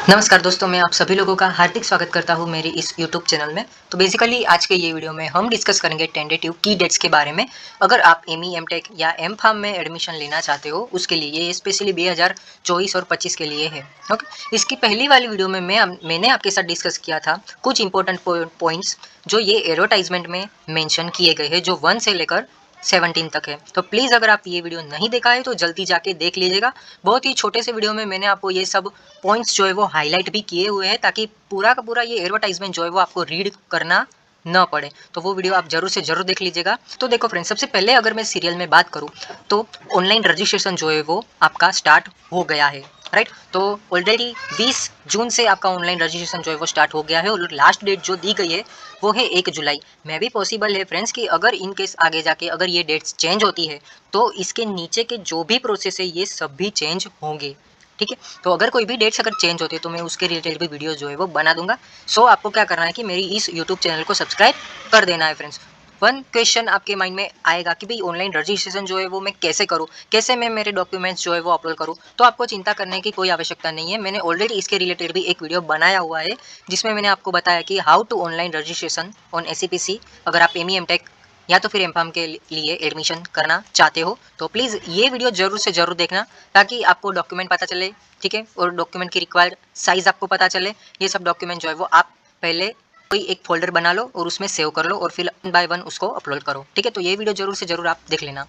नमस्कार दोस्तों, मैं आप सभी लोगों का हार्दिक स्वागत करता हूं मेरे इस YouTube चैनल में। तो बेसिकली आज के ये वीडियो में हम डिस्कस करेंगे टेंटेटिव की डेट्स के बारे में। अगर आप एमई, एमटेक या एमफार्म में एडमिशन लेना चाहते हो, उसके लिए ये स्पेशली 2024 और 25 के लिए है। ओके, इसकी पहली वाली वीडियो में मैंने आपके साथ डिस्कस किया था कुछ इंपॉर्टेंट पॉइंट्स जो ये एडवर्टाइजमेंट में मेंशन किए गए हैं, जो 1 से लेकर 17 तक है। तो प्लीज़ अगर आप ये वीडियो नहीं देखा है तो जल्दी जाके देख लीजिएगा। बहुत ही छोटे से वीडियो में मैंने आपको ये सब पॉइंट्स जो है वो हाईलाइट भी किए हुए हैं, ताकि पूरा का पूरा ये एडवर्टाइजमेंट जो है वो आपको रीड करना न पड़े। तो वो वीडियो आप जरूर से जरूर देख लीजिएगा। तो देखो फ्रेंड्स, सबसे पहले अगर मैं सीरियल में बात करूँ तो ऑनलाइन रजिस्ट्रेशन जो है वो आपका स्टार्ट हो गया है, राइट। तो ऑलरेडी 20 जून से आपका ऑनलाइन रजिस्ट्रेशन जो है वो स्टार्ट हो गया है और लास्ट डेट जो दी गई है वो है 1 जुलाई। मैं भी पॉसिबल है फ्रेंड्स कि अगर इन केस आगे जाके अगर ये डेट्स चेंज होती है तो इसके नीचे के जो भी प्रोसेस है ये सब भी चेंज होंगे, ठीक है। तो अगर कोई भी डेट्स अगर चेंज होती है तो मैं उसके रिलेटेड भी वीडियो जो है वो बना दूंगा। सो आपको क्या करना है कि मेरी इस यूट्यूब चैनल को सब्सक्राइब कर देना है फ्रेंड्स। वन क्वेश्चन आपके माइंड में आएगा कि भाई ऑनलाइन रजिस्ट्रेशन जो है वो मैं कैसे करूँ, कैसे मैं मेरे डॉक्यूमेंट्स जो है वो अपलोड करूँ। तो आपको चिंता करने की कोई आवश्यकता नहीं है। मैंने ऑलरेडी इसके रिलेटेड भी एक वीडियो बनाया हुआ है जिसमें मैंने आपको बताया कि how to online registration on SCPC. अगर आप एमई, एमटेक या तो फिर एमफार्म के लिए एडमिशन करना चाहते हो तो प्लीज़ ये वीडियो जरूर से जरूर देखना, ताकि आपको डॉक्यूमेंट पता चले, ठीक है, और डॉक्यूमेंट की रिक्वायर्ड साइज आपको पता चले। ये सब डॉक्यूमेंट जो है वो आप पहले कोई एक फोल्डर बना लो और उसमें सेव कर लो और फिर 1 बाय 1 उसको अपलोड करो, ठीक है। तो ये वीडियो जरूर से जरूर आप देख लेना।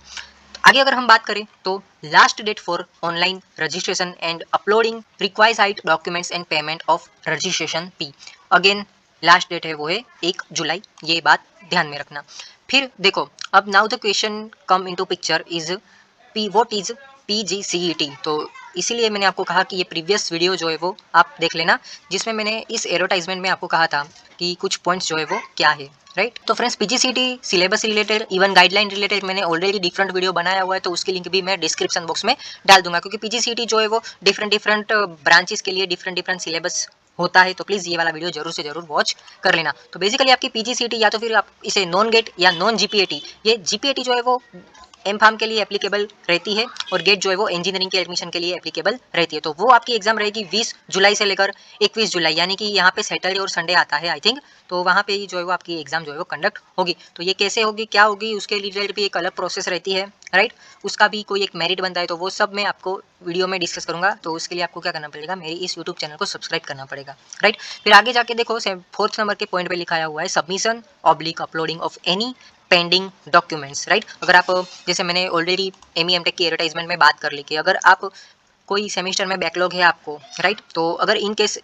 आगे अगर हम बात करें तो last date for online registration and uploading required documents and payment of registration fee, again last date है वो है 1 जुलाई। ये बात ध्यान में रखना। फिर देखो, अब now the question come into picture is P what is PGCET. तो इसीलिए मैंने आपको कहा कि ये प्रीवियस वीडियो जो है वो आप देख लेना, जिसमें मैंने इस एडवर्टाइजमेंट में आपको कहा था कि कुछ पॉइंट्स जो है वो क्या है, राइट। तो friends, PGCT syllabus related, even guideline related मैंने ऑलरेडी डिफरेंट वीडियो बनाया हुआ है, तो उसकी लिंक भी मैं डिस्क्रिप्शन बॉक्स में डाल दूंगा, क्योंकि पीजीसीटी जो है वो डिफरेंट डिफरेंट ब्रांचेस के लिए डिफरेंट डिफरेंट सिलेबस होता है। तो प्लीज़ ये वाला वीडियो जरूर से जरूर वॉच कर लेना। तो बेसिकली आपकी पीजीसीटी या तो फिर आप इसे नॉन गेट या नॉन जीपीएटी, ये जीपीएटी जो है वो एम फार्म के लिए एप्लीकेबल रहती है और गेट जो है वो इंजीनियरिंग के एडमिशन के लिए एप्लीकेबल रहती है। तो वो आपकी एग्जाम रहेगी 20 जुलाई से लेकर 21 जुलाई, यानी कि यहाँ पे सैटरडे और संडे आता है आई थिंक। तो वहाँ पे ही जो है वो आपकी एग्जाम जो है वो कंडक्ट होगी। तो ये कैसे होगी, क्या होगी, उसके रिलेटेड भी एक अलग प्रोसेस रहती है, राइट। उसका भी कोई एक मेरिट बनता है, तो वो सब मैं आपको वीडियो में डिस्कस करूंगा। तो उसके लिए आपको क्या करना पड़ेगा, मेरी इस यूट्यूब चैनल को सब्सक्राइब करना पड़ेगा, राइट। फिर आगे जाके देखो, 4th नंबर के पॉइंट पे लिखाया हुआ है submission oblique uploading of any pending documents, right. अगर आप, जैसे मैंने ऑलरेडी एमई, एमटेक की एडवर्टाइजमेंट में बात कर ली कि अगर आप कोई सेमेस्टर में बैकलॉग है आपको, राइट, तो अगर इन केस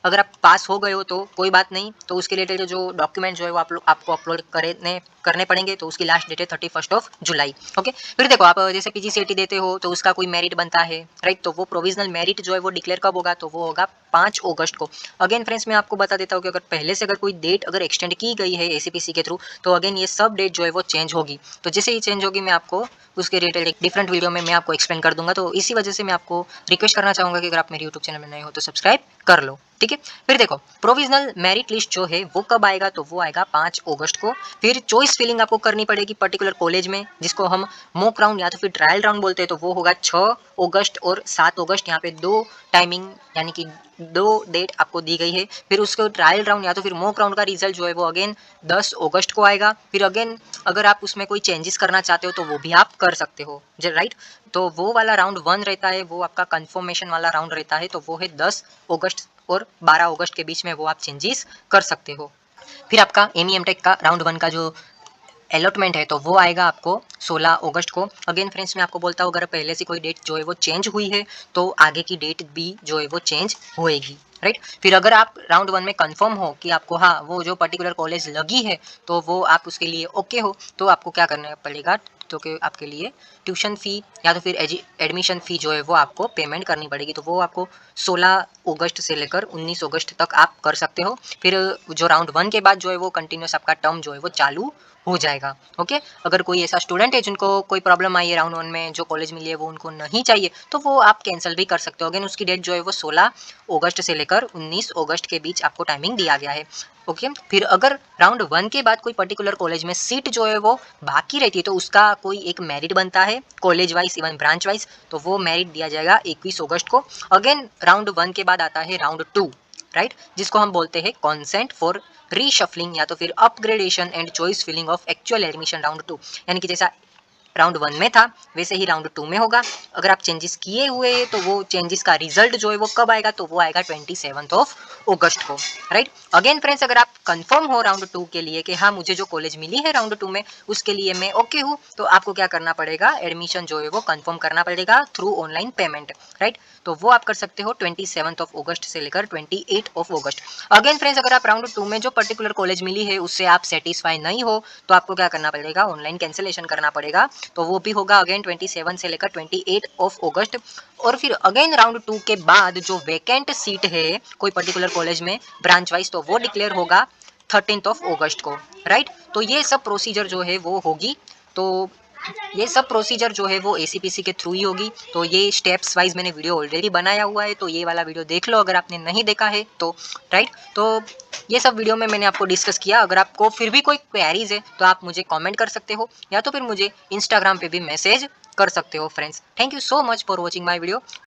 अगर आप पास हो गए हो तो कोई बात नहीं, तो उसके रिलेटेड जो डॉक्यूमेंट जो है वो आपको अपलोड करने पड़ेंगे। तो उसकी लास्ट डेट है 31 जुलाई। ओके, फिर देखो, आप जैसे पीजीसीईटी देते हो तो उसका कोई मेरिट बनता है, राइट। तो वो प्रोविजनल मेरिट जो है वो डिक्लेयर कब होगा, तो वो होगा 5 अगस्त को। अगेन फ्रेंड्स, मैं आपको बता देता हूँ कि अगर पहले से अगर कोई डेट अगर एक्सटेंड की गई है एसीपीसी के थ्रू, तो अगेन ये सब डेट जो है वो चेंज होगी। तो जैसे ही चेंज होगी मैं आपको उसके रिलेटेड एक डिफरेंट वीडियो में मैं आपको एक्सप्लेन कर दूंगा। तो इसी वजह से मैं आपको रिक्वेस्ट करना चाहूंगा कि अगर आप मेरे यूट्यूब चैनल में नए हो तो सब्सक्राइब कर लो, ठीक है। फिर देखो, प्रोविजनल मेरिट लिस्ट जो है वो कब आएगा, तो वो आएगा 5 अगस्त को। फिर चॉइस फिलिंग आपको करनी पड़ेगी पर्टिकुलर कॉलेज में, जिसको हम मॉक राउंड या तो फिर ट्रायल राउंड बोलते हैं। तो वो होगा 6 अगस्त और 7 अगस्त। यहाँ पे 2 टाइमिंग यानी कि 2 डेट आपको दी गई है। फिर उसको ट्रायल राउंड या तो फिर मॉक राउंड का रिजल्ट जो है वो अगेन 10 अगस्त को आएगा। फिर अगेन अगर आप उसमें कोई चेंजेस करना चाहते हो तो वो भी आप कर सकते हो, राइट। तो वो वाला राउंड 1 रहता है, वो आपका कंफर्मेशन वाला राउंड रहता है। तो वो है 10 अगस्त और 12 अगस्त के बीच में, वो आप चेंजेस कर सकते हो। फिर आपका एमई, एमटेक का राउंड 1 का जो अलॉटमेंट है तो वो आएगा आपको 16 अगस्त को। अगेन फ्रेंड्स, मैं आपको बोलता हूँ, अगर पहले से कोई डेट जो है वो चेंज हुई है तो आगे की डेट भी जो है वो चेंज होएगी, राइट। फिर अगर आप राउंड 1 में कंफर्म हो कि आपको हाँ वो जो पर्टिकुलर कॉलेज लगी है, तो वो आप उसके लिए ओके हो, तो आपको क्या करना पड़ेगा, तो कि आपके लिए ट्यूशन फ़ी या तो फिर एडमिशन फ़ी जो है वो आपको पेमेंट करनी पड़ेगी। तो वो आपको 16 अगस्त से लेकर 19 अगस्त तक आप कर सकते हो। फिर जो राउंड 1 के बाद जो है वो कंटिन्यूस आपका टर्म जो है वो चालू हो जाएगा, ओके। अगर कोई ऐसा स्टूडेंट है जिनको कोई प्रॉब्लम आई है राउंड 1 में, जो कॉलेज मिली है वो उनको नहीं चाहिए, तो वो आप कैंसिल भी कर सकते हो। अगेन उसकी डेट जो है वो 16 अगस्त से लेकर 19 अगस्त के बीच आपको टाइमिंग दिया गया है, ओके। फिर अगर राउंड 1 के बाद कोई पर्टिकुलर कॉलेज में सीट जो है वो बाकी रहती है, तो उसका कोई एक मेरिट बनता है college wise even branch wise, तो वो मेरिट दिया जाएगा 21 अगस्त को। अगेन राउंड 1 के बाद आता है राउंड 2, राइट, जिसको हम बोलते हैं कॉन्सेंट फॉर रीशफलिंग या तो फिर upgradation and choice filling of actual admission round 2। यानी कि जैसा राउंड 1 में था वैसे ही राउंड 2 में होगा। अगर आप चेंजेस किए हुए हैं तो वो चेंजेस का रिजल्ट जो है वो कब आएगा, तो वो आएगा 27 अगस्त को, राइट। अगेन फ्रेंड्स, अगर आप कंफर्म हो राउंड 2 के लिए कि हाँ मुझे जो कॉलेज मिली है राउंड 2 में उसके लिए मैं ओके हूँ, तो आपको क्या करना पड़ेगा, एडमिशन जो है वो कंफर्म करना पड़ेगा थ्रू ऑनलाइन पेमेंट, राइट। तो वो आप कर सकते हो 27 अगस्त से लेकर 28 अगस्त। अगेन फ्रेंड्स, अगर आप राउंड 2 में जो पर्टिकुलर कॉलेज मिली है उससे आप सेटिस्फाई नहीं हो तो आपको क्या करना पड़ेगा, ऑनलाइन कैंसिलेशन करना पड़ेगा। तो वो भी होगा अगेन 27 से लेकर 28 अगस्त। और फिर अगेन राउंड 2 के बाद जो वैकेंट सीट है कोई पर्टिकुलर कॉलेज में ब्रांच वाइज, तो वो डिक्लेयर होगा 13 अगस्त को, राइट। तो ये सब प्रोसीजर जो है वो होगी। तो ये सब प्रोसीजर जो है वो एसीपीसी के थ्रू ही होगी। तो ये स्टेप्स वाइज मैंने वीडियो ऑलरेडी बनाया हुआ है, तो ये वाला वीडियो देख लो अगर आपने नहीं देखा है तो, राइट। तो ये सब वीडियो में मैंने आपको डिस्कस किया। अगर आपको फिर भी कोई क्वेरीज है तो आप मुझे कमेंट कर सकते हो या तो फिर मुझे इंस्टाग्राम पे भी मैसेज कर सकते हो friends. Thank you so much for watching my video.